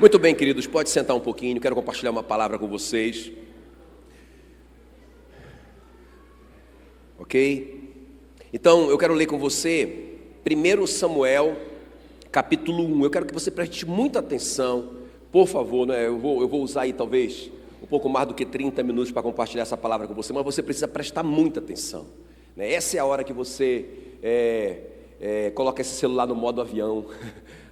Muito bem, queridos, pode sentar um pouquinho, quero compartilhar uma palavra com vocês. Ok? Então, eu quero ler com você 1 Samuel, capítulo 1. Eu quero que você preste muita atenção, por favor, né? Eu vou usar aí talvez um pouco mais do que 30 minutos para compartilhar essa palavra com você, mas você precisa prestar muita atenção, né? Essa é a hora que você coloca esse celular no modo avião,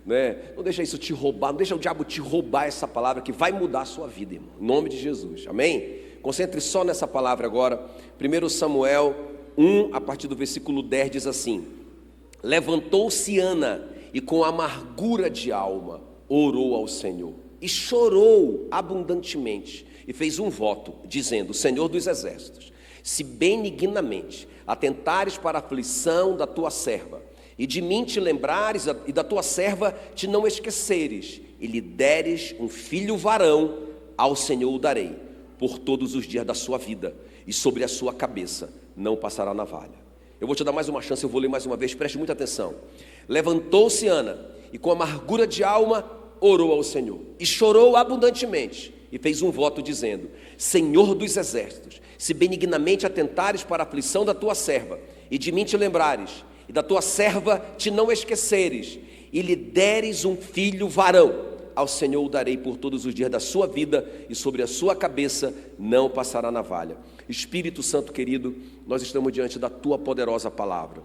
né? Não deixa isso te roubar, não deixa o diabo te roubar essa palavra que vai mudar a sua vida, irmão, em nome de Jesus, amém? Concentre só nessa palavra agora. 1 Samuel 1, a partir do versículo 10 diz assim: levantou-se Ana e com amargura de alma orou ao Senhor e chorou abundantemente e fez um voto dizendo: Senhor dos exércitos, se benignamente atentares para a aflição da tua serva e de mim te lembrares e da tua serva te não esqueceres e lhe deres um filho varão, ao Senhor o darei por todos os dias da sua vida e sobre a sua cabeça não passará navalha. Eu vou te dar mais uma chance, eu vou ler mais uma vez, preste muita atenção. Levantou-se Ana e com amargura de alma orou ao Senhor e chorou abundantemente e fez um voto dizendo: Senhor dos exércitos, se benignamente atentares para a aflição da tua serva e de mim te lembrares e da tua serva te não esqueceres e lhe deres um filho varão, ao Senhor o darei por todos os dias da sua vida e sobre a sua cabeça não passará navalha. Espírito Santo querido, nós estamos diante da tua poderosa palavra,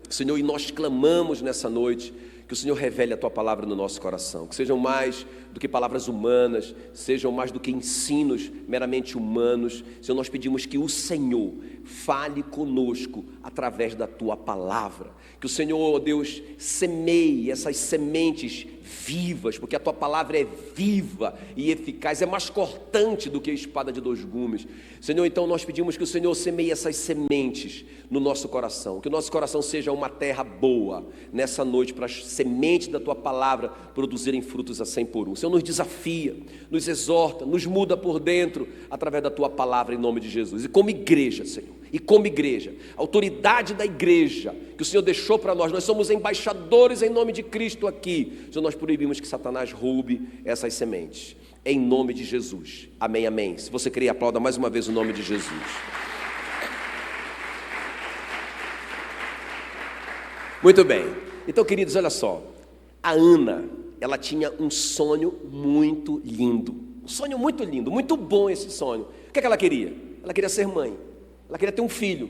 Senhor, e nós clamamos nessa noite que o Senhor revele a tua palavra no nosso coração, que sejam mais do que palavras humanas, sejam mais do que ensinos meramente humanos. Senhor, nós pedimos que o Senhor fale conosco através da tua palavra, que o Senhor, ó Deus, semeie essas sementes vivas, porque a tua palavra é viva e eficaz, é mais cortante do que a espada de dois gumes. Senhor, então nós pedimos que o Senhor semeie essas sementes no nosso coração, que o nosso coração seja uma terra boa nessa noite, para as sementes da tua palavra produzirem frutos a 100 por 1. O Senhor nos desafia, nos exorta, nos muda por dentro através da tua palavra, em nome de Jesus. E como igreja, Senhor, e como igreja, autoridade da igreja que o Senhor deixou para nós somos embaixadores em nome de Cristo aqui. Senhor, nós proibimos que Satanás roube essas sementes, em nome de Jesus, amém, amém. Se você crê, aplauda mais uma vez o nome de Jesus. Muito bem, então queridos, olha só, a Ana, ela tinha um sonho muito lindo, muito bom esse sonho. O que é que ela queria? Ela queria ser mãe, ela queria ter um filho,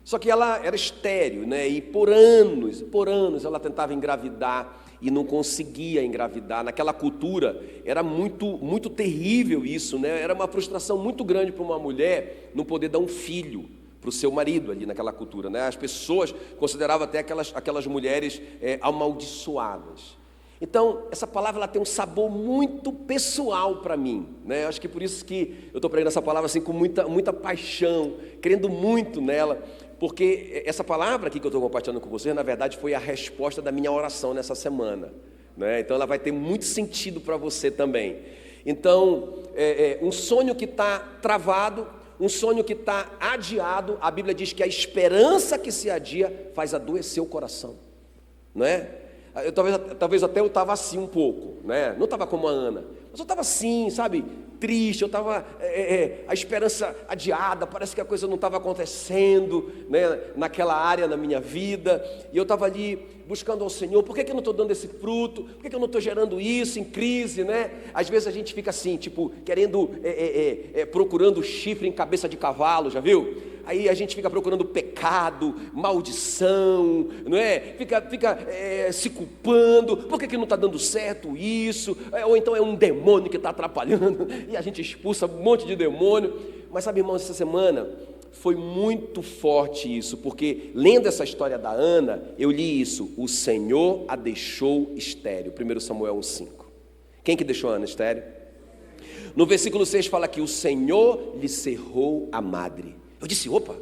só que ela era estéril, né? E por anos ela tentava engravidar e não conseguia engravidar. Naquela cultura era muito terrível isso, né? Era uma frustração muito grande para uma mulher não poder dar um filho para o seu marido ali naquela cultura, né? As pessoas consideravam até aquelas mulheres amaldiçoadas. Então, essa palavra ela tem um sabor muito pessoal para mim, né? Acho que por isso que eu estou pregando essa palavra assim com muita paixão, crendo muito nela, porque essa palavra aqui que eu estou compartilhando com vocês, na verdade, foi a resposta da minha oração nessa semana, né? Então, ela vai ter muito sentido para você também. Então, um sonho que está travado, um sonho que está adiado, a Bíblia diz que a esperança que se adia faz adoecer o coração, não é? Talvez até eu estava assim um pouco, né? Não estava como a Ana, mas eu estava assim, sabe, triste, eu estava a esperança adiada, parece que a coisa não estava acontecendo, né, naquela área na minha vida, e eu estava ali buscando ao Senhor: por que eu não estou dando esse fruto? Por que eu não estou gerando isso em crise, né? Às vezes a gente fica assim, tipo, querendo, procurando chifre em cabeça de cavalo, já viu? Aí a gente fica procurando pecado, maldição, não é? Fica se culpando: por que não está dando certo isso? Ou então é um demônio que está atrapalhando, e a gente expulsa um monte de demônio. Mas sabe, irmãos, essa semana foi muito forte isso, porque lendo essa história da Ana, eu li isso: o Senhor a deixou estéril. 1 Samuel 1,5. Quem que deixou a Ana estéril? No versículo 6 fala que o Senhor lhe cerrou a madre. Eu disse: opa,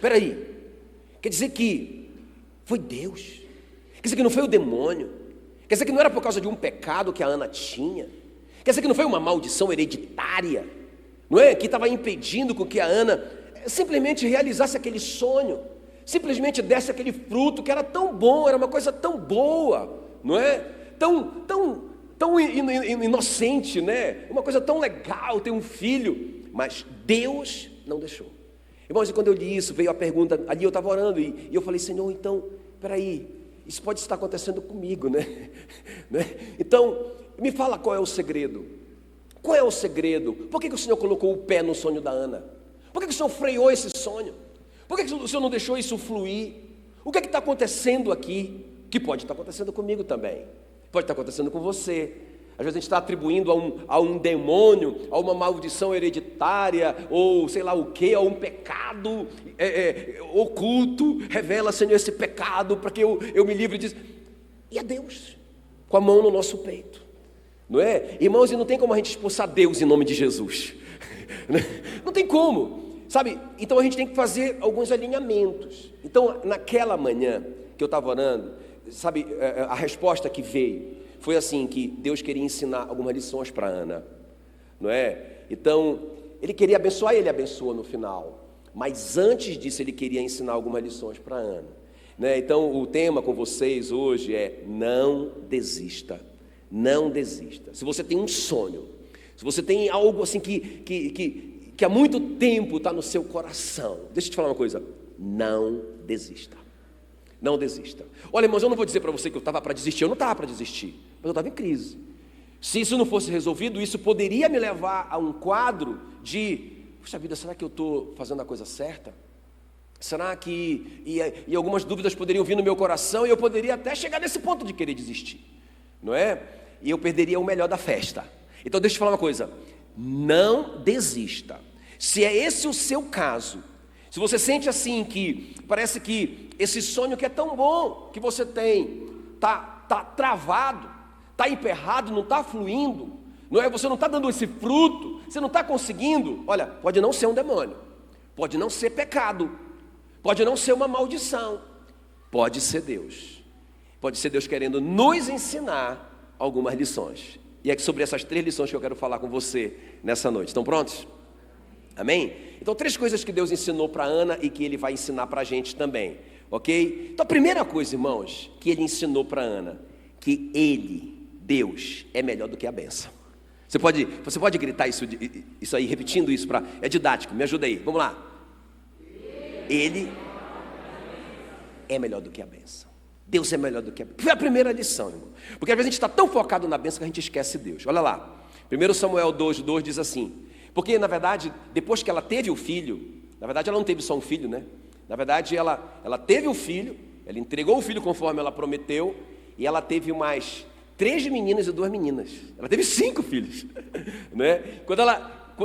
peraí, quer dizer que foi Deus, quer dizer que não foi o demônio, quer dizer que não era por causa de um pecado que a Ana tinha, quer dizer que não foi uma maldição hereditária, não é? Que estava impedindo com que a Ana simplesmente realizasse aquele sonho, simplesmente desse aquele fruto que era tão bom, era uma coisa tão boa, não é? Tão tão inocente, né? Uma coisa tão legal ter um filho, mas Deus não deixou. Irmãos, e quando eu li isso, veio a pergunta, ali eu estava orando e eu falei, Senhor, então, peraí, isso pode estar acontecendo comigo, né? Então, me fala qual é o segredo. Qual é o segredo? Por que o Senhor colocou o pé no sonho da Ana? Por que o Senhor freou esse sonho? Por que o Senhor não deixou isso fluir? O que está acontecendo aqui? Que pode estar acontecendo comigo também. Pode estar acontecendo com você. Às vezes a gente está atribuindo a um demônio, a uma maldição hereditária, ou sei lá o que, a um pecado oculto. Revela, Senhor, esse pecado para que eu me livre disso. E é Deus, com a mão no nosso peito. Não é? Irmãos, e não tem como a gente expulsar Deus em nome de Jesus. Não tem como. Sabe, então a gente tem que fazer alguns alinhamentos. Então, naquela manhã que eu estava orando, sabe, a resposta que veio foi assim, que Deus queria ensinar algumas lições para Ana, não é? Então, Ele queria abençoar, Ele abençoou no final, mas antes disso Ele queria ensinar algumas lições para Ana, né? Então, o tema com vocês hoje é: não desista, não desista. Se você tem um sonho, se você tem algo assim que há muito tempo está no seu coração, deixa eu te falar uma coisa, não desista. Não desista. Olha, irmãos, eu não vou dizer para você que eu estava para desistir. Eu não estava para desistir, mas eu estava em crise. Se isso não fosse resolvido, isso poderia me levar a um quadro de: puxa vida, será que eu estou fazendo a coisa certa? Será que... E algumas dúvidas poderiam vir no meu coração, e eu poderia até chegar nesse ponto de querer desistir, não é? E eu perderia o melhor da festa. Então deixa eu te falar uma coisa: não desista. Se é esse o seu caso, se você sente assim que parece que esse sonho que é tão bom que você tem tá travado, tá emperrado, não está fluindo, não é? Você não está dando esse fruto, você não está conseguindo. Olha, pode não ser um demônio, pode não ser pecado, pode não ser uma maldição, pode ser Deus. Pode ser Deus querendo nos ensinar algumas lições. E é sobre essas 3 lições que eu quero falar com você nessa noite. Estão prontos? Amém? Então, 3 coisas que Deus ensinou para Ana e que Ele vai ensinar para a gente também, ok? Então, a primeira coisa, irmãos, que Ele ensinou para Ana, que Ele, Deus, é melhor do que a bênção. Você pode gritar isso aí, repetindo isso, é didático, me ajuda aí, vamos lá. Ele é melhor do que a bênção. Deus é melhor do que a bênção. Foi a primeira lição, irmão. Porque às vezes a gente está tão focado na bênção que a gente esquece Deus. Olha lá, 1 Samuel 2:2 diz assim. Porque, na verdade, depois que ela teve o filho, na verdade ela não teve só um filho, né? Na verdade ela teve o filho, ela entregou o filho conforme ela prometeu, e ela teve mais 3 meninas e 2 meninas. Ela teve 5 filhos, né?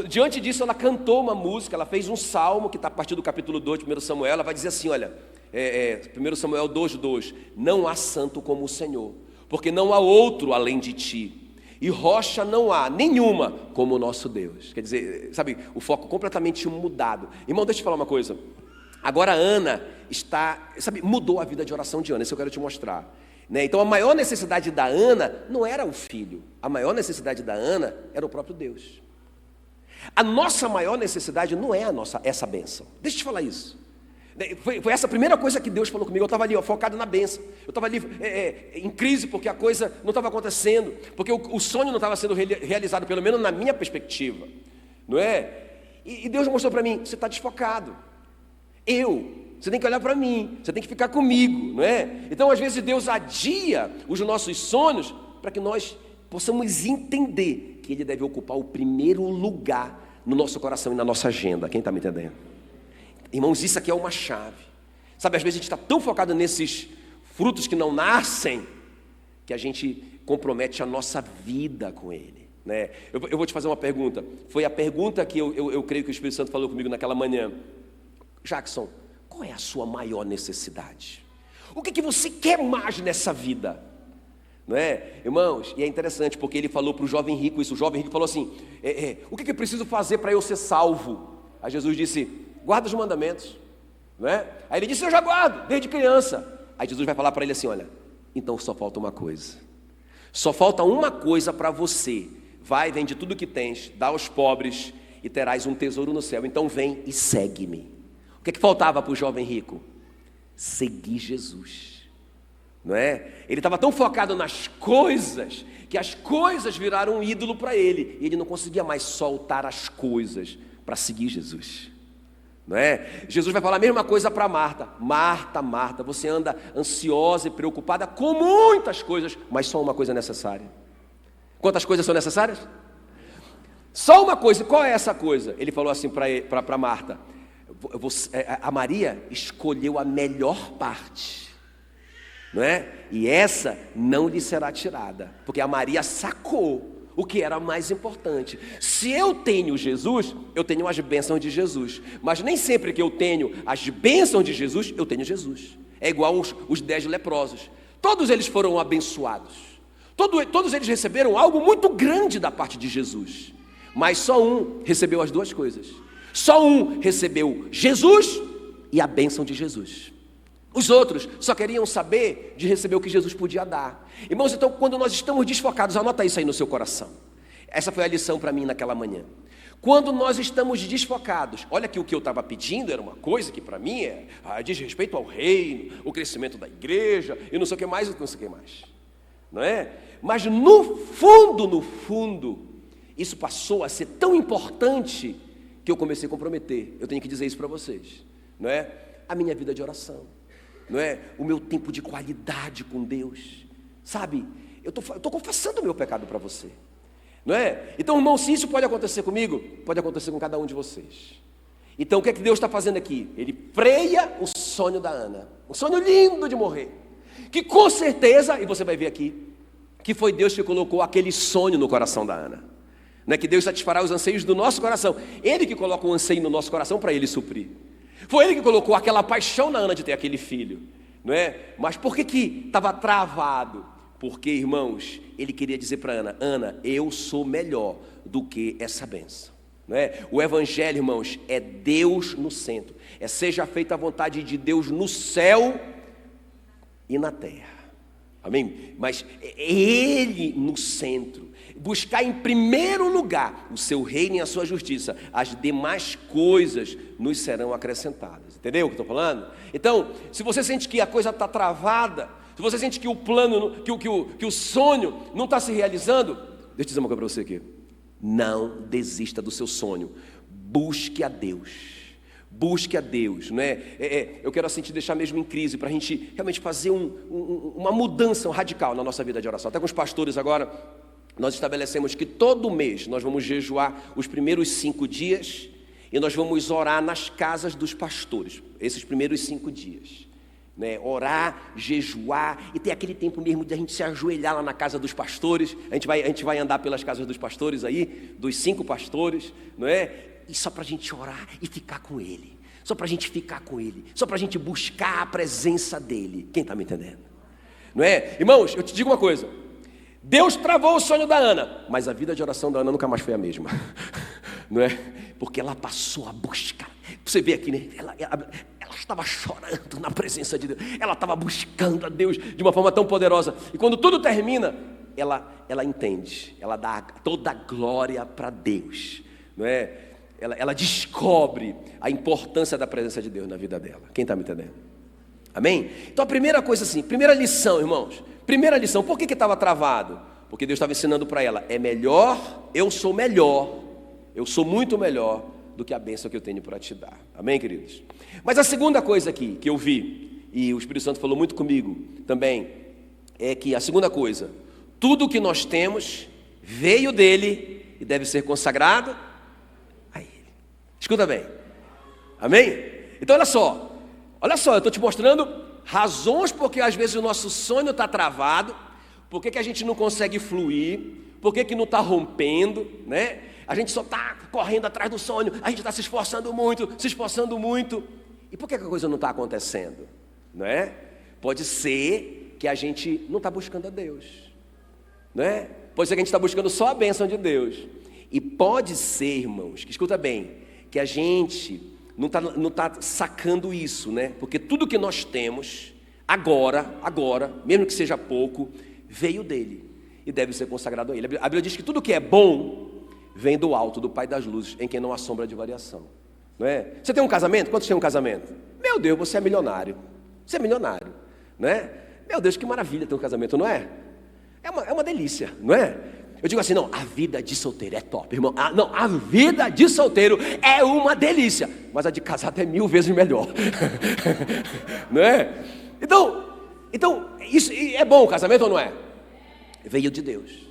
Diante disso ela cantou uma música, ela fez um salmo, que está a partir do capítulo 2 de 1 Samuel, ela vai dizer assim, olha, 1 Samuel 2:2, não há santo como o Senhor, porque não há outro além de ti. E rocha não há nenhuma como o nosso Deus. Quer dizer, sabe, o foco completamente mudado. Irmão, deixa eu te falar uma coisa. Agora a Ana mudou a vida de oração de Ana. Isso eu quero te mostrar, né? Então a maior necessidade da Ana não era o filho. A maior necessidade da Ana era o próprio Deus. A nossa maior necessidade não é essa bênção. Deixa eu te falar isso. Foi essa a primeira coisa que Deus falou comigo. Eu estava ali, focado na bênção. Eu estava ali em crise porque a coisa não estava acontecendo, porque o sonho não estava sendo realizado, pelo menos na minha perspectiva, não é? E Deus mostrou para mim: você está desfocado. Você tem que olhar para mim, você tem que ficar comigo, não é? Então às vezes Deus adia os nossos sonhos para que nós possamos entender que Ele deve ocupar o primeiro lugar no nosso coração e na nossa agenda. Quem está me entendendo? Irmãos, isso aqui é uma chave. Sabe, às vezes a gente está tão focado nesses frutos que não nascem, que a gente compromete a nossa vida com Ele, né? Eu vou te fazer uma pergunta. Foi a pergunta que eu creio que o Espírito Santo falou comigo naquela manhã. Jackson, qual é a sua maior necessidade? O que você quer mais nessa vida? Não é? Irmãos, e é interessante porque ele falou para o jovem rico isso. O jovem rico falou assim, o que eu preciso fazer para eu ser salvo? Aí Jesus disse: guarda os mandamentos, não é? Aí ele disse: eu já guardo, desde criança. Aí Jesus vai falar para ele assim: olha, então só falta uma coisa. Só falta uma coisa para você. Vai, vende tudo que tens, dá aos pobres e terás um tesouro no céu. Então vem e segue-me. O que faltava para o jovem rico? Seguir Jesus. não é? Ele estava tão focado nas coisas, que as coisas viraram um ídolo para ele, e ele não conseguia mais soltar as coisas para seguir Jesus, não é? Jesus vai falar a mesma coisa para Marta: Marta, Marta, você anda ansiosa e preocupada com muitas coisas, mas só uma coisa é necessária. Quantas coisas são necessárias? Só uma coisa. Qual é essa coisa? Ele falou assim para Marta: a Maria escolheu a melhor parte, não é? E essa não lhe será tirada, porque a Maria sacou o que era mais importante. Se eu tenho Jesus, eu tenho as bênçãos de Jesus, mas nem sempre que eu tenho as bênçãos de Jesus, eu tenho Jesus. É igual os 10 leprosos, todos eles foram abençoados, todos eles receberam algo muito grande da parte de Jesus, mas só um recebeu as duas coisas. Só um recebeu Jesus e a bênção de Jesus. Os outros só queriam saber de receber o que Jesus podia dar. Irmãos, então quando nós estamos desfocados, anota isso aí no seu coração. Essa foi a lição para mim naquela manhã. Quando nós estamos desfocados, olha que o que eu estava pedindo era uma coisa que para mim diz respeito ao reino, o crescimento da igreja, e não sei o que mais, não sei o que mais. Não é? Mas no fundo, isso passou a ser tão importante que eu comecei a comprometer. Eu tenho que dizer isso para vocês, não é? A minha vida de oração, não é? O meu tempo de qualidade com Deus, sabe? Eu estou confessando o meu pecado para você, não é? Então, irmão, se isso pode acontecer comigo, pode acontecer com cada um de vocês. Então, o que é que Deus está fazendo aqui? Ele freia o sonho da Ana, um sonho lindo de morrer, que com certeza, e você vai ver aqui, que foi Deus que colocou aquele sonho no coração da Ana. Não é que Deus satisfará os anseios do nosso coração. Ele que coloca um anseio no nosso coração para Ele suprir. Foi Ele que colocou aquela paixão na Ana de ter aquele filho, não é? Mas por que estava travado? Porque, irmãos, Ele queria dizer para Ana: Ana, eu sou melhor do que essa bênção, não é? O Evangelho, irmãos, é Deus no centro. É seja feita a vontade de Deus no céu e na terra. Amém? Mas é Ele no centro. Buscar em primeiro lugar o seu reino e a sua justiça, as demais coisas nos serão acrescentadas. Entendeu o que eu estou falando? Então, se você sente que a coisa está travada, se você sente que o plano, que o sonho não está se realizando, deixa eu dizer uma coisa para você aqui: não desista do seu sonho, busque a Deus. Busque a Deus, não é? Eu quero assim te deixar mesmo em crise, para a gente realmente fazer uma mudança radical na nossa vida de oração. Até com os pastores agora, nós estabelecemos que todo mês nós vamos jejuar os primeiros 5 dias e nós vamos orar nas casas dos pastores, esses primeiros 5 dias, né? Orar, jejuar e ter aquele tempo mesmo de a gente se ajoelhar lá na casa dos pastores. A gente vai andar pelas casas dos pastores aí, dos 5 pastores, não é? E só para a gente orar e ficar com Ele, só para a gente ficar com Ele, só para a gente buscar a presença dEle. Quem está me entendendo? Não é? Irmãos, eu te digo uma coisa: Deus travou o sonho da Ana, mas a vida de oração da Ana nunca mais foi a mesma, não é? Porque ela passou a buscar. Você vê aqui, né? Ela estava chorando na presença de Deus, ela estava buscando a Deus de uma forma tão poderosa, e quando tudo termina, ela entende, ela dá toda a glória para Deus, não é? Ela descobre a importância da presença de Deus na vida dela. Quem está me entendendo? Amém? Então a primeira coisa assim, primeira lição, irmãos, primeira lição, por que estava travado? Porque Deus estava ensinando para ela: é melhor, eu sou muito melhor do que a bênção que eu tenho para te dar. Amém, queridos? Mas a segunda coisa aqui que eu vi, e o Espírito Santo falou muito comigo também, é que a segunda coisa: tudo que nós temos veio dele e deve ser consagrado a Ele. Escuta bem, amém? Então olha só, eu estou te mostrando razões porque às vezes o nosso sonho está travado, porque que a gente não consegue fluir, porque que não está rompendo, né? A gente só está correndo atrás do sonho, a gente está se esforçando muito, e por que a coisa não está acontecendo? Não é? Pode ser que a gente não está buscando a Deus, não é? Pode ser que a gente está buscando só a bênção de Deus, e pode ser, irmãos, que escuta bem, que a gente não está sacando isso, né? Porque tudo que nós temos agora, mesmo que seja pouco, veio dele e deve ser consagrado a Ele. A Bíblia diz que tudo que é bom vem do alto, do Pai das luzes, em quem não há sombra de variação, não é? Você tem um casamento? Quantos têm um casamento? Meu Deus, você é milionário, não é? Meu Deus, que maravilha ter um casamento, não é? É uma delícia, não é? Eu digo assim, não, a vida de solteiro é top, irmão. Não, a vida de solteiro é uma delícia, mas a de casado é 1000 vezes melhor. Não é? Então, isso é bom o casamento ou não é? Veio de Deus.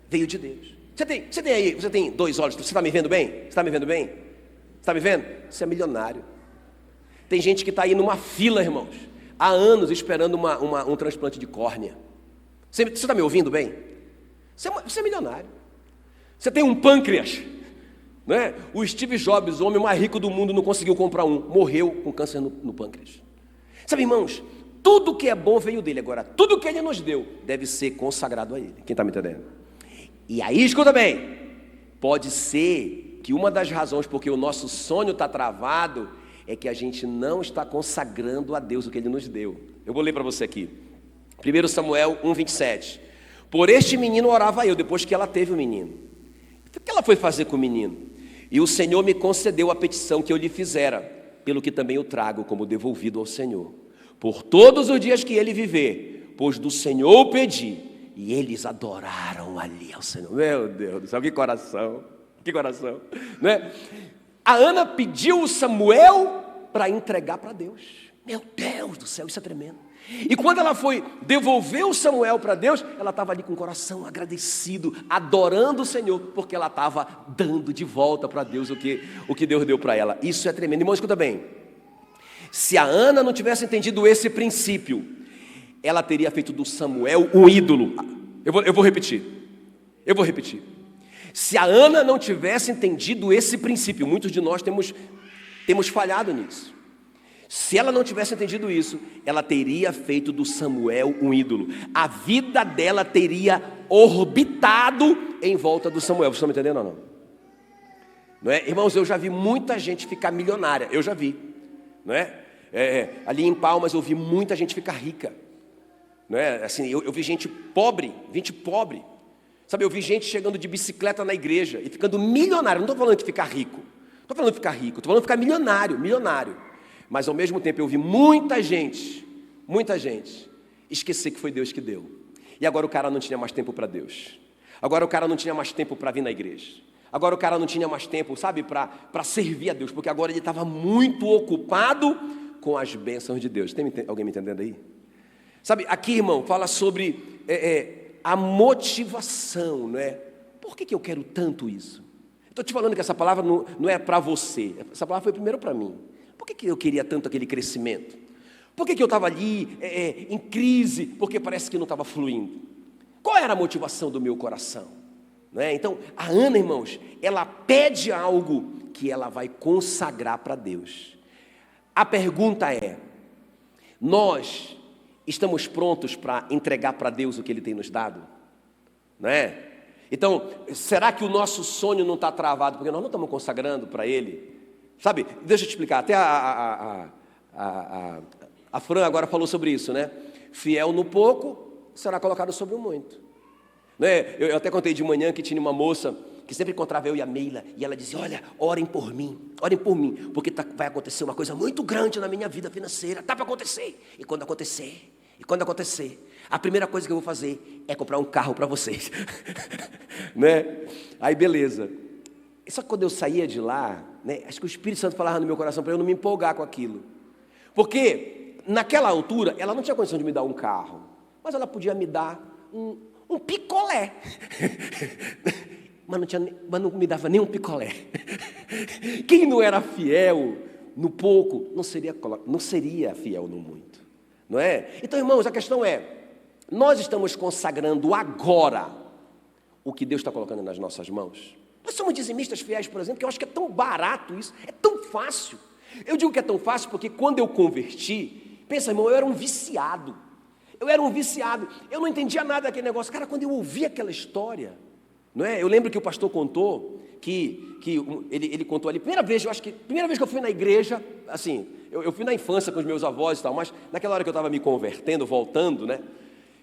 Veio de Deus. Você tem 2 olhos, você está me vendo bem? Você está me vendo bem? Você está me vendo? Você é milionário. Tem gente que está aí numa fila, irmãos, há anos esperando um transplante de córnea. Você está me ouvindo bem? Você é milionário. Você tem um pâncreas, não é? O Steve Jobs, o homem mais rico do mundo, não conseguiu comprar um. Morreu com câncer no pâncreas. Sabe, irmãos, tudo que é bom veio dele. Agora, tudo que ele nos deu deve ser consagrado a ele. Quem está me entendendo? E aí, escuta bem. Pode ser que uma das razões porque o nosso sonho está travado é que a gente não está consagrando a Deus o que Ele nos deu. Eu vou ler para você aqui. 1 Samuel 1:27. Por este menino orava eu, depois que ela teve o menino. O que ela foi fazer com o menino? E o Senhor me concedeu a petição que eu lhe fizera, pelo que também o trago como devolvido ao Senhor. Por todos os dias que ele viver, pois do Senhor pedi, e eles adoraram ali ao Senhor. Meu Deus do céu, que coração, né? A Ana pediu o Samuel para entregar para Deus. Meu Deus do céu, isso é tremendo. E quando ela foi devolver o Samuel para Deus, ela estava ali com o coração agradecido, adorando o Senhor, porque ela estava dando de volta para Deus o que Deus deu para ela. Isso é tremendo. Irmão, escuta bem. Se a Ana não tivesse entendido esse princípio, ela teria feito do Samuel um ídolo. Eu vou repetir. Se a Ana não tivesse entendido esse princípio, muitos de nós temos falhado nisso. Se ela não tivesse entendido isso, ela teria feito do Samuel um ídolo. A vida dela teria orbitado em volta do Samuel. Vocês estão me entendendo ou não? Não é? Irmãos, eu já vi muita gente ficar milionária. Eu já vi. Não é? Ali em Palmas eu vi muita gente ficar rica. Não é? Assim, eu vi gente pobre. Sabe, eu vi gente chegando de bicicleta na igreja e ficando milionário. Não estou falando de ficar rico. Estou falando de ficar milionário. Mas ao mesmo tempo eu vi muita gente esquecer que foi Deus que deu. E agora o cara não tinha mais tempo para Deus. Agora o cara não tinha mais tempo para vir na igreja. Agora o cara não tinha mais tempo, sabe, para servir a Deus. Porque agora ele estava muito ocupado com as bênçãos de Deus. Tem alguém me entendendo aí? Sabe, aqui, irmão, fala sobre a motivação, não é? Por que eu quero tanto isso? Estou te falando que essa palavra não é para você. Essa palavra foi primeiro para mim. Por que eu queria tanto aquele crescimento? Por que eu estava ali em crise? Porque parece que não estava fluindo. Qual era a motivação do meu coração? Não é? Então, a Ana, irmãos, ela pede algo que ela vai consagrar para Deus. A pergunta é: nós estamos prontos para entregar para Deus o que Ele tem nos dado? Não é? Então, será que o nosso sonho não está travado porque nós não estamos consagrando para Ele? Sabe, deixa eu te explicar, até a Fran agora falou sobre isso, né? Fiel no pouco, será colocado sobre o muito. Né? Eu até contei de manhã que tinha uma moça que sempre encontrava eu e a Meila, e ela dizia: olha, orem por mim, porque vai acontecer uma coisa muito grande na minha vida financeira, está para acontecer, e quando acontecer, a primeira coisa que eu vou fazer é comprar um carro para vocês. Né? Aí beleza. Só que quando eu saía de lá, né, acho que o Espírito Santo falava no meu coração para eu não me empolgar com aquilo. Porque naquela altura ela não tinha condição de me dar um carro, mas ela podia me dar um picolé. Mas não me dava nem um picolé. Quem não era fiel no pouco, não seria fiel no muito. Não é? Então, irmãos, a questão é: nós estamos consagrando agora o que Deus está colocando nas nossas mãos? Nós somos dizimistas fiéis, por exemplo, que eu acho que é tão barato isso, é tão fácil. Eu digo que é tão fácil porque quando eu converti, pensa, irmão, eu era um viciado. Eu não entendia nada daquele negócio. Cara, quando eu ouvi aquela história, não é? Eu lembro que o pastor contou que ele contou ali, primeira vez que eu fui na igreja, assim, eu fui na infância com os meus avós e tal, mas naquela hora que eu estava me convertendo, voltando, né,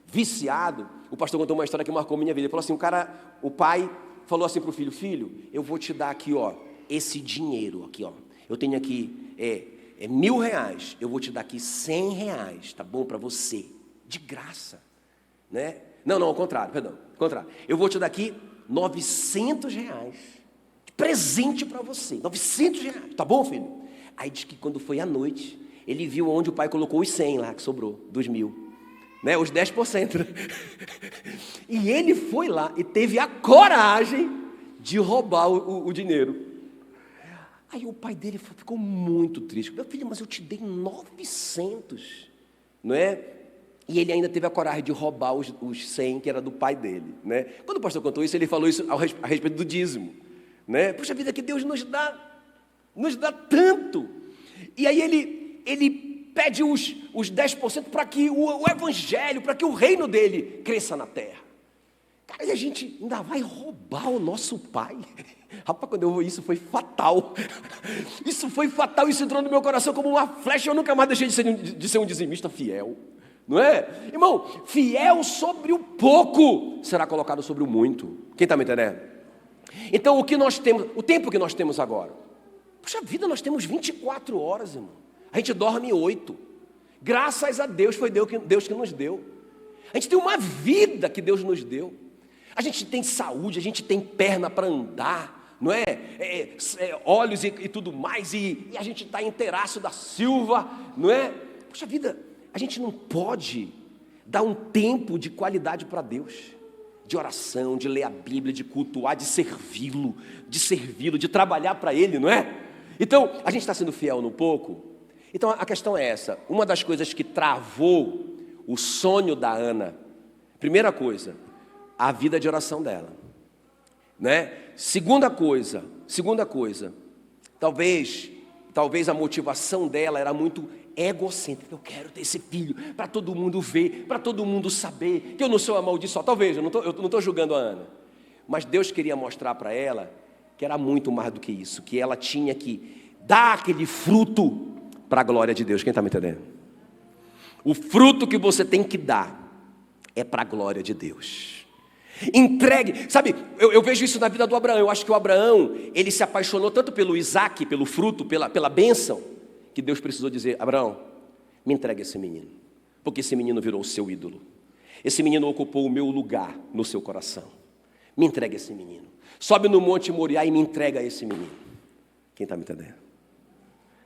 viciado, o pastor contou uma história que marcou minha vida. Ele falou assim, o pai falou assim para o filho: filho, eu vou te dar aqui, ó, esse dinheiro aqui, ó, eu tenho aqui R$1.000, eu vou te dar aqui R$100, tá bom, para você. de graça, né? Não, ao contrário, perdão, ao contrário. Eu vou te dar aqui R$900, de presente para você, R$900, tá bom, filho? Aí diz que quando foi à noite, ele viu onde o pai colocou os 100 lá, que sobrou, dos 1.000, né? Os 10%, né? E ele foi lá e teve a coragem de roubar o dinheiro. Aí o pai dele ficou muito triste. Meu filho, mas eu te dei 900, não é? E ele ainda teve a coragem de roubar os 100 que era do pai dele, né? Quando o pastor contou isso, ele falou isso a respeito do dízimo, né? Puxa vida, que Deus nos dá tanto. E aí ele pede os 10% para que o evangelho, para que o reino dele cresça na terra. Cara, e a gente ainda vai roubar o nosso pai? Rapaz, quando eu ouvi isso foi fatal. Isso foi fatal, isso entrou no meu coração como uma flecha. Eu nunca mais deixei de ser um dizimista fiel, não é? Irmão, fiel sobre o pouco será colocado sobre o muito. Quem está me entendendo? Então o que nós temos, o tempo que nós temos agora, puxa vida, nós temos 24 horas, irmão. A gente dorme 8. Graças a Deus, foi Deus que nos deu. A gente tem uma vida que Deus nos deu. A gente tem saúde, a gente tem perna para andar, não é? Olhos e tudo mais, e a gente está inteiraço da Silva, não é? Puxa vida, a gente não pode dar um tempo de qualidade para Deus, de oração, de ler a Bíblia, de cultuar, de servi-lo, de trabalhar para Ele, não é? Então, a gente está sendo fiel no pouco. Então, a questão é essa. Uma das coisas que travou o sonho da Ana, primeira coisa, a vida de oração dela, né? Segunda coisa, talvez a motivação dela era muito egocêntrica. Eu quero ter esse filho para todo mundo ver, para todo mundo saber que eu não sou amaldiçoado. Talvez, eu não estou julgando a Ana, mas Deus queria mostrar para ela que era muito mais do que isso, que ela tinha que dar aquele fruto para a glória de Deus. Quem está me entendendo? O fruto que você tem que dar é para a glória de Deus. Entregue, sabe, eu vejo isso na vida do Abraão. Eu acho que o Abraão, ele se apaixonou tanto pelo Isaac, pelo fruto, pela bênção, que Deus precisou dizer: Abraão, me entregue esse menino, porque esse menino virou o seu ídolo, esse menino ocupou o meu lugar no seu coração. Me entregue esse menino, sobe no Monte Moriá e me entrega esse menino. Quem está me entendendo?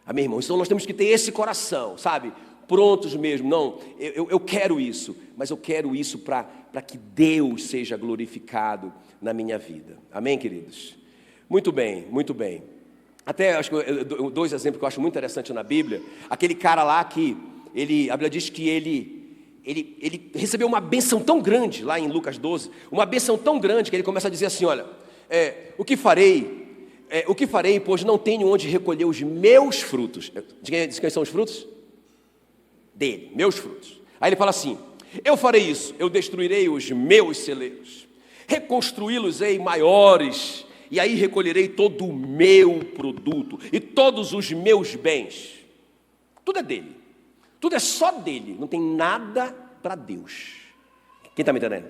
Amém, irmão? Então nós temos que ter esse coração, sabe, prontos mesmo. Não, eu quero isso, mas eu quero isso para que Deus seja glorificado na minha vida. Amém, queridos? Muito bem, muito bem. Até acho que dois exemplos que eu acho muito interessante na Bíblia. Aquele cara lá que a Bíblia diz que ele recebeu uma bênção tão grande, lá em Lucas 12, uma bênção tão grande que ele começa a dizer assim: olha, o que farei, pois não tenho onde recolher os meus frutos. De quem são os frutos? Dele, meus frutos. Aí ele fala assim: eu farei isso, eu destruirei os meus celeiros, reconstruí-los-ei maiores, e aí recolherei todo o meu produto e todos os meus bens. Tudo é dele, tudo é só dele, não tem nada para Deus. Quem está me entendendo?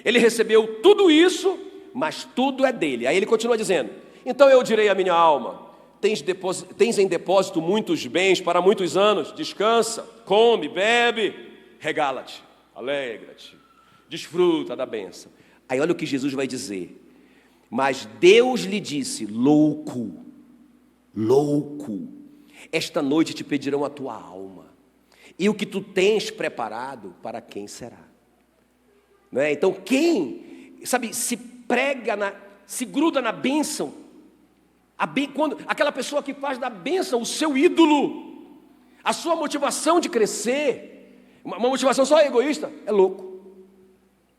Ele recebeu tudo isso, mas tudo é dele. Aí ele continua dizendo: então eu direi à minha alma: tens em depósito muitos bens para muitos anos, descansa, come, bebe, regala-te, alegra-te, desfruta da bênção. Aí olha o que Jesus vai dizer: mas Deus lhe disse: louco, esta noite te pedirão a tua alma, e o que tu tens preparado, para quem será? Não é? Então quem, sabe, se gruda na bênção, quando aquela pessoa que faz da bênção o seu ídolo, a sua motivação de crescer, uma motivação só egoísta, é louco.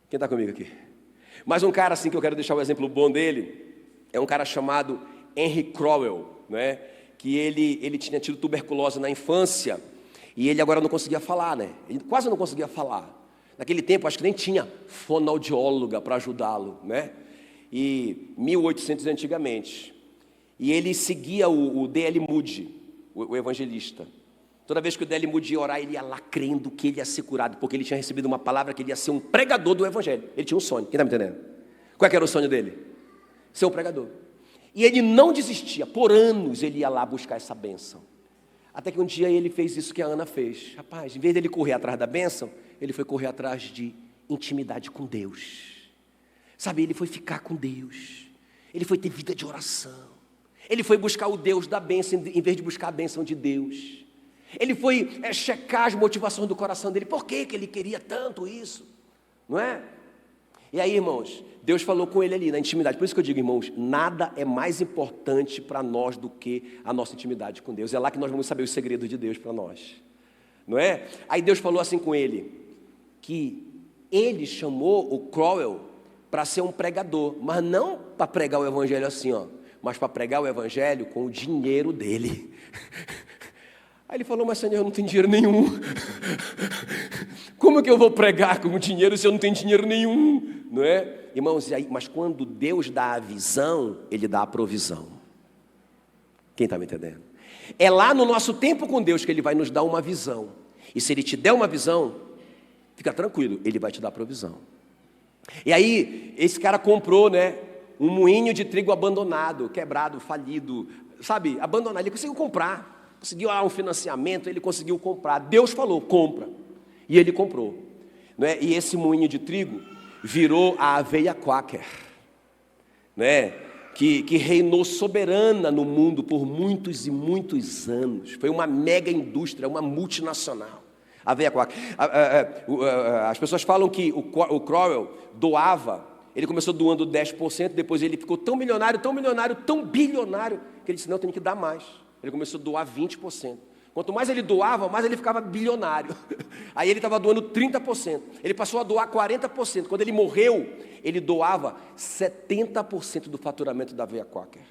Quem está comigo aqui? Mas um cara assim que eu quero deixar o exemplo bom dele, é um cara chamado Henry Crowell, né? Que ele tinha tido tuberculose na infância, e ele agora não conseguia falar, né? Ele quase não conseguia falar. Naquele tempo, acho que nem tinha fonoaudióloga para ajudá-lo, né? E 1800 antigamente. E ele seguia o D.L. Moody, o evangelista. Toda vez que o D.L. Moody ia orar, ele ia lá crendo que ele ia ser curado, porque ele tinha recebido uma palavra que ele ia ser um pregador do evangelho. Ele tinha um sonho, quem está me entendendo? Qual é que era o sonho dele? Ser um pregador. E ele não desistia, por anos ele ia lá buscar essa bênção. Até que um dia ele fez isso que a Ana fez. Rapaz, em vez dele correr atrás da bênção, Ele foi correr atrás de intimidade com Deus. Sabe, ele foi ficar com Deus. Ele foi ter vida de oração. Ele foi buscar o Deus da bênção, em vez de buscar a bênção de Deus. Ele foi checar as motivações do coração dele. Por que ele queria tanto isso? Não é? E aí, irmãos, Deus falou com ele ali na intimidade. Por isso que eu digo, irmãos, nada é mais importante para nós do que a nossa intimidade com Deus. É lá que nós vamos saber os segredos de Deus para nós. Não é? Aí Deus falou assim com ele, que ele chamou o Crowell para ser um pregador, mas não para pregar o evangelho assim, ó, mas para pregar o evangelho com o dinheiro dele. Aí ele falou, mas Senhor, eu não tenho dinheiro nenhum. Como é que eu vou pregar com dinheiro se eu não tenho dinheiro nenhum? Não é? Irmãos, mas quando Deus dá a visão, Ele dá a provisão. Quem está me entendendo? É lá no nosso tempo com Deus que Ele vai nos dar uma visão. E se Ele te der uma visão, fica tranquilo, Ele vai te dar a provisão. E aí, esse cara comprou, né, um moinho de trigo abandonado, quebrado, falido, sabe, abandonado. Ele conseguiu comprar, conseguiu um financiamento, ele conseguiu comprar. Deus falou, compra. E ele comprou. Né? E esse moinho de trigo virou a aveia Quaker, né? que reinou soberana no mundo por muitos e muitos anos. Foi uma mega indústria, uma multinacional. A aveia Quaker. As pessoas falam que o Crowell doava, ele começou doando 10%, depois ele ficou tão milionário, tão bilionário, que ele disse, não, eu tenho que dar mais. Ele começou a doar 20%. Quanto mais ele doava, mais ele ficava bilionário. Aí ele estava doando 30%. Ele passou a doar 40%. Quando ele morreu, ele doava 70% do faturamento da aveia Quaker.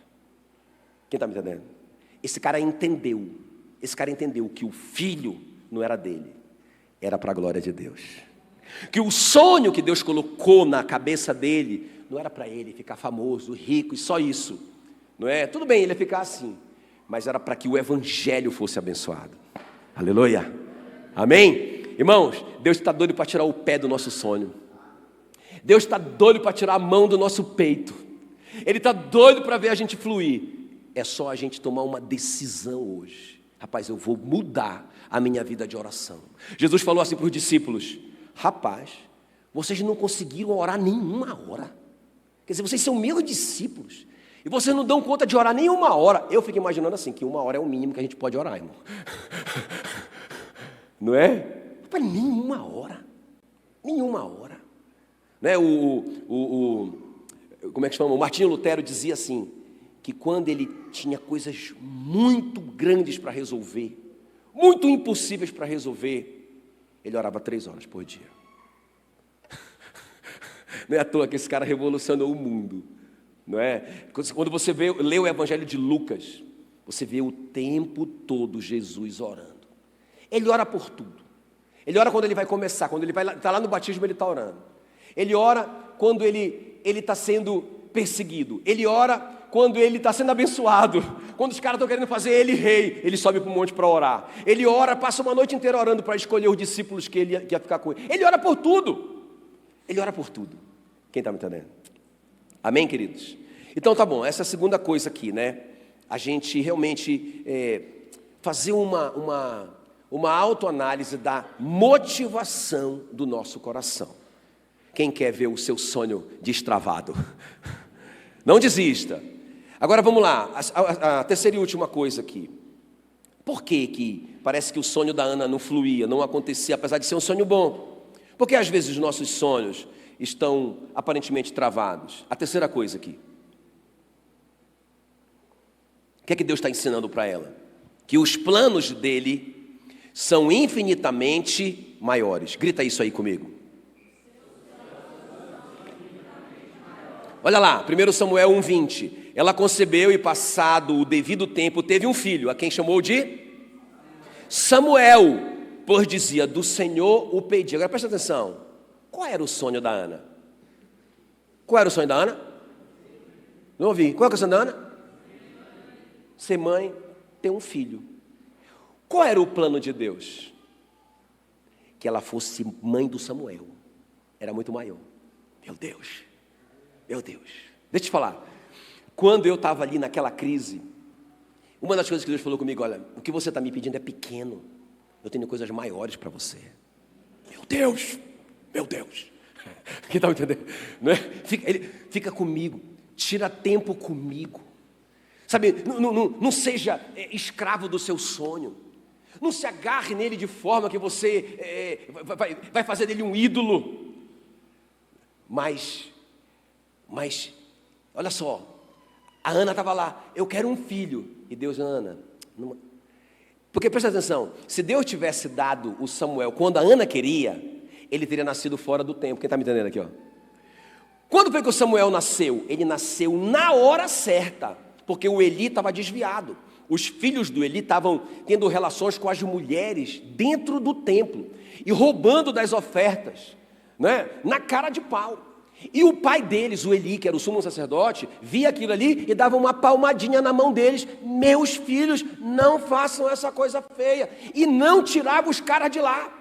Quem está me entendendo? Esse cara entendeu que o filho não era dele, era para a glória de Deus. Que o sonho que Deus colocou na cabeça dele não era para ele ficar famoso, rico e só isso. Não é? Tudo bem, ele ia ficar assim, mas era para que o evangelho fosse abençoado. Aleluia. Amém? Irmãos, Deus está doido para tirar o pé do nosso sonho. Deus está doido para tirar a mão do nosso peito. Ele está doido para ver a gente fluir. É só a gente tomar uma decisão hoje. Rapaz, eu vou mudar a minha vida de oração. Jesus falou assim para os discípulos, rapaz, vocês não conseguiram orar nenhuma hora. Quer dizer, vocês são meus discípulos. E vocês não dão conta de orar nem uma hora. Eu fico imaginando assim, que uma hora é o mínimo que a gente pode orar, irmão. Não é? Rapaz, nenhuma hora. Nenhuma hora. Né? Como é que chama? O Martinho Lutero dizia assim, que quando ele tinha coisas muito grandes para resolver, muito impossíveis para resolver, ele orava 3 horas por dia. Não é à toa que esse cara revolucionou o mundo. Não é? Quando você lê o Evangelho de Lucas, você vê o tempo todo Jesus orando. Ele ora por tudo. Ele ora quando ele vai começar, quando ele está lá no batismo, ele está orando. Ele ora quando ele está sendo perseguido. Ele ora quando ele está sendo abençoado. Quando os caras estão querendo fazer ele rei, ele sobe para o monte para orar. Ele ora, passa uma noite inteira orando para escolher os discípulos que ia ficar com ele. Ele ora por tudo. Ele ora por tudo. Quem está me entendendo? Amém, queridos? Então tá bom, essa é a segunda coisa aqui, né? A gente realmente fazer uma autoanálise da motivação do nosso coração. Quem quer ver o seu sonho destravado? Não desista. Agora vamos lá, a terceira e última coisa aqui. Por que parece que o sonho da Ana não fluía, não acontecia, apesar de ser um sonho bom? Porque às vezes os nossos sonhos estão aparentemente travados. A terceira coisa aqui. O que é que Deus está ensinando para ela? Que os planos dele são infinitamente maiores. Grita isso aí comigo. Olha lá, 1 Samuel 1,20. Ela concebeu e passado o devido tempo teve um filho, a quem chamou de Samuel, pois dizia, do Senhor o pedi. Agora presta atenção. Qual era o sonho da Ana? Qual era o sonho da Ana? Não ouvi. Qual era o sonho da Ana? Ser mãe, ter um filho. Qual era o plano de Deus? Que ela fosse mãe do Samuel. Era muito maior. Meu Deus. Deixa eu te falar. Quando eu estava ali naquela crise, uma das coisas que Deus falou comigo, olha, o que você está me pedindo é pequeno. Eu tenho coisas maiores para você. Meu Deus, meu Deus. Quem está me entendendo? Não é? Ele fica comigo, tira tempo comigo. Sabe, não seja escravo do seu sonho. Não se agarre nele de forma que você vai fazer dele um ídolo. Mas, olha só, a Ana estava lá, eu quero um filho. E Deus, Ana, porque presta atenção, se Deus tivesse dado o Samuel quando a Ana queria, ele teria nascido fora do tempo. Quem está me entendendo aqui? Ó? Quando foi que o Samuel nasceu? Ele nasceu na hora certa, porque o Eli estava desviado. Os filhos do Eli estavam tendo relações com as mulheres dentro do templo e roubando das ofertas, né? Na cara de pau. E o pai deles, o Eli, que era o sumo sacerdote, via aquilo ali e dava uma palmadinha na mão deles. Meus filhos, não façam essa coisa feia. E não tirava os caras de lá.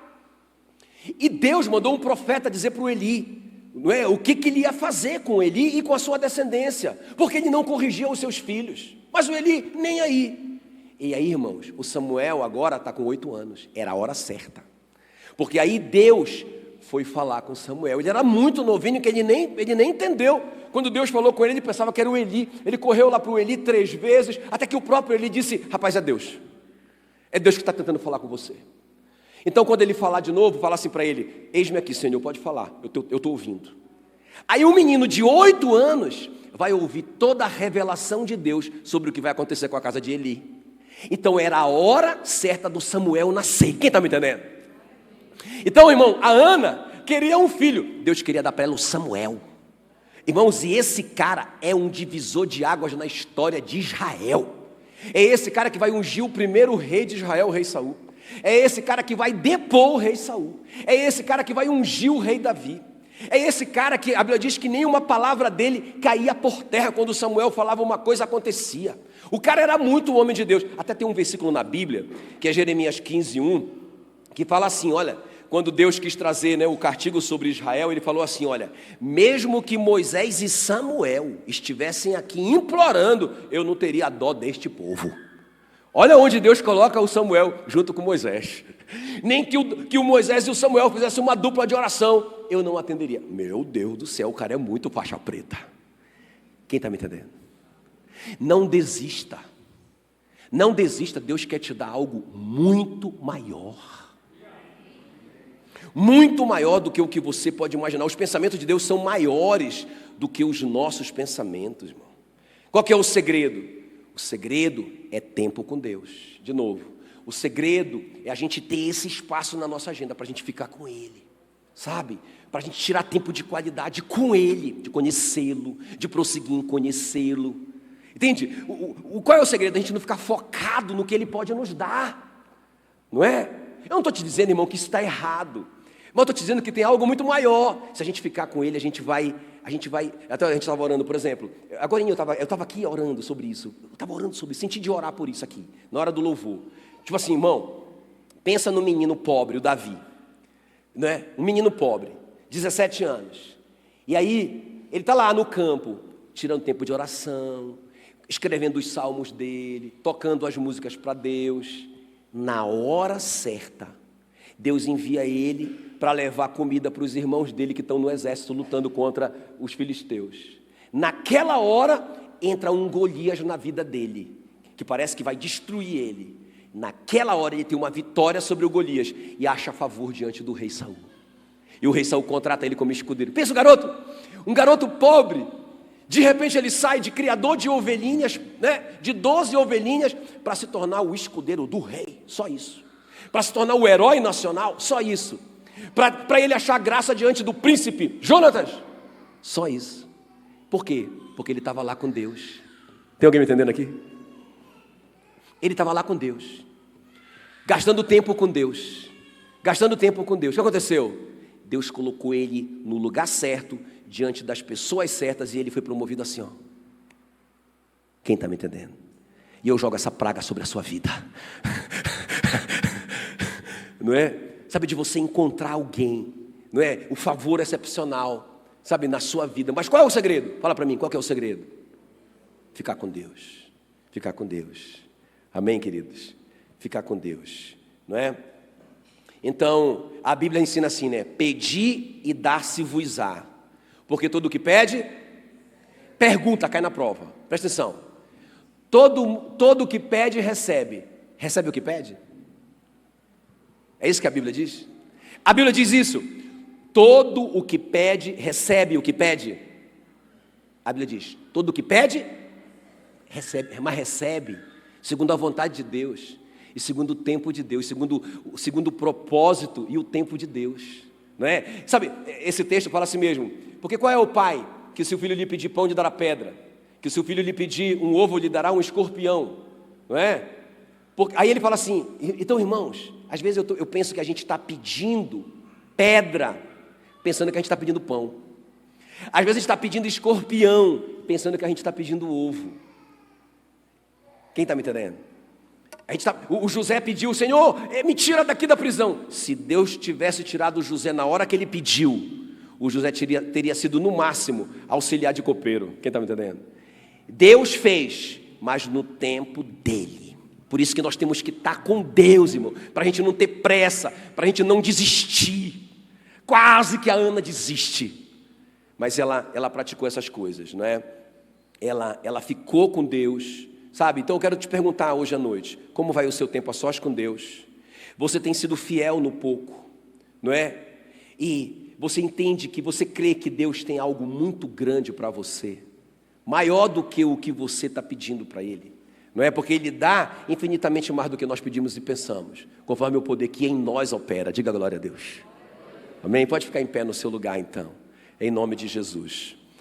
E Deus mandou um profeta dizer para o Eli, não é, o que ele ia fazer com Eli e com a sua descendência, porque ele não corrigia os seus filhos. Mas o Eli, nem aí. E aí, irmãos, o Samuel agora está com 8 anos. Era a hora certa. Porque aí Deus foi falar com Samuel. Ele era muito novinho, que ele nem entendeu. Quando Deus falou com ele, ele pensava que era o Eli. Ele correu lá para o Eli 3 vezes, até que o próprio Eli disse, rapaz, é Deus. É Deus que está tentando falar com você. Então, quando ele falar de novo, fala assim para ele, eis-me aqui, Senhor, pode falar, eu estou ouvindo. Aí um menino de 8 anos vai ouvir toda a revelação de Deus sobre o que vai acontecer com a casa de Eli. Então, era a hora certa do Samuel nascer. Quem está me entendendo? Então, irmão, a Ana queria um filho. Deus queria dar para ela o Samuel. Irmãos, e esse cara é um divisor de águas na história de Israel. É esse cara que vai ungir o primeiro rei de Israel, o rei Saul. É esse cara que vai depor o rei Saul. É esse cara que vai ungir o rei Davi. É esse cara que a Bíblia diz que nenhuma palavra dele caía por terra. Quando Samuel falava uma coisa, acontecia. O cara era muito homem de Deus. Até tem um versículo na Bíblia, que é Jeremias 15:1, que fala assim, olha, quando Deus quis trazer, né, o castigo sobre Israel, ele falou assim, olha, mesmo que Moisés e Samuel estivessem aqui implorando, eu não teria dó deste povo. Olha onde Deus coloca o Samuel junto com Moisés. Nem que o Moisés e o Samuel fizessem uma dupla de oração, eu não atenderia. Meu Deus do céu, o cara é muito faixa preta. Quem está me entendendo? Não desista. Não desista, Deus quer te dar algo muito maior. Muito maior do que o que você pode imaginar. Os pensamentos de Deus são maiores do que os nossos pensamentos, irmão. Qual que é o segredo? O segredo é tempo com Deus. De novo, o segredo é a gente ter esse espaço na nossa agenda para a gente ficar com Ele, sabe? Para a gente tirar tempo de qualidade com Ele, de conhecê-lo, de prosseguir em conhecê-lo. Entende? Qual é o segredo? A gente não ficar focado no que Ele pode nos dar, não é? Eu não estou te dizendo, irmão, que isso está errado, mas eu estou te dizendo que tem algo muito maior. Se a gente ficar com Ele, a gente vai, até a gente estava orando, por exemplo, agora eu estava aqui orando sobre isso, senti de orar por isso aqui, na hora do louvor. Tipo assim, irmão, pensa no menino pobre, o Davi, né? Um menino pobre, 17 anos, e aí ele está lá no campo, tirando tempo de oração, escrevendo os salmos dele, tocando as músicas para Deus. Na hora certa, Deus envia ele para levar comida para os irmãos dele que estão no exército lutando contra os filisteus. Naquela hora, entra um Golias na vida dele, que parece que vai destruir ele. Naquela hora ele tem uma vitória sobre o Golias e acha favor diante do rei Saul. E o rei Saul contrata ele como escudeiro. Pensa o garoto, um garoto pobre, de repente ele sai de criador de ovelhinhas, né, de 12 ovelhinhas, para se tornar o escudeiro do rei, só isso. Para se tornar o herói nacional, só isso. Para ele achar graça diante do príncipe Jonatas, só isso. Por quê? Porque ele estava lá com Deus. Tem alguém me entendendo aqui? Ele estava lá com Deus, gastando tempo com Deus, gastando tempo com Deus. O que aconteceu? Deus colocou ele no lugar certo, diante das pessoas certas, e ele foi promovido assim, ó. Quem está me entendendo? E eu jogo essa praga sobre a sua vida. Não é? Sabe, de você encontrar alguém, não é? O favor excepcional, sabe, na sua vida. Mas qual é o segredo? Fala para mim, qual que é o segredo? Ficar com Deus. Ficar com Deus. Amém, queridos? Ficar com Deus, não é? Então, a Bíblia ensina assim, né? Pedi e dar-se-vos-á. Porque todo o que pede, pergunta, cai na prova. Presta atenção. Todo o que pede, recebe. Recebe o que pede? É isso que a Bíblia diz? A Bíblia diz isso. Todo o que pede, recebe o que pede. A Bíblia diz, todo o que pede, recebe. Mas recebe segundo a vontade de Deus. E segundo o tempo de Deus, segundo o propósito e o tempo de Deus, não é? Sabe, esse texto fala assim mesmo, porque qual é o pai que se o filho lhe pedir pão lhe dará pedra, que se o filho lhe pedir um ovo lhe dará um escorpião, não é? Aí ele fala assim, então irmãos, às vezes eu penso que a gente está pedindo pedra, pensando que a gente está pedindo pão, às vezes a gente está pedindo escorpião, pensando que a gente está pedindo ovo. Quem está me entendendo? O José pediu, Senhor, me tira daqui da prisão. Se Deus tivesse tirado o José na hora que ele pediu, o José teria sido no máximo auxiliar de copeiro. Quem está me entendendo? Deus fez, mas no tempo dele. Por isso que nós temos que estar com Deus, irmão, para a gente não ter pressa, para a gente não desistir. Quase que a Ana desiste, mas ela praticou essas coisas, não é? Ela ficou com Deus. Sabe, então eu quero te perguntar hoje à noite, como vai o seu tempo a sós com Deus? Você tem sido fiel no pouco, não é? E você entende que você crê que Deus tem algo muito grande para você, maior do que o que você está pedindo para Ele, não é? Porque Ele dá infinitamente mais do que nós pedimos e pensamos, conforme o poder que em nós opera. Diga glória a Deus. Amém? Pode ficar em pé no seu lugar então, em nome de Jesus.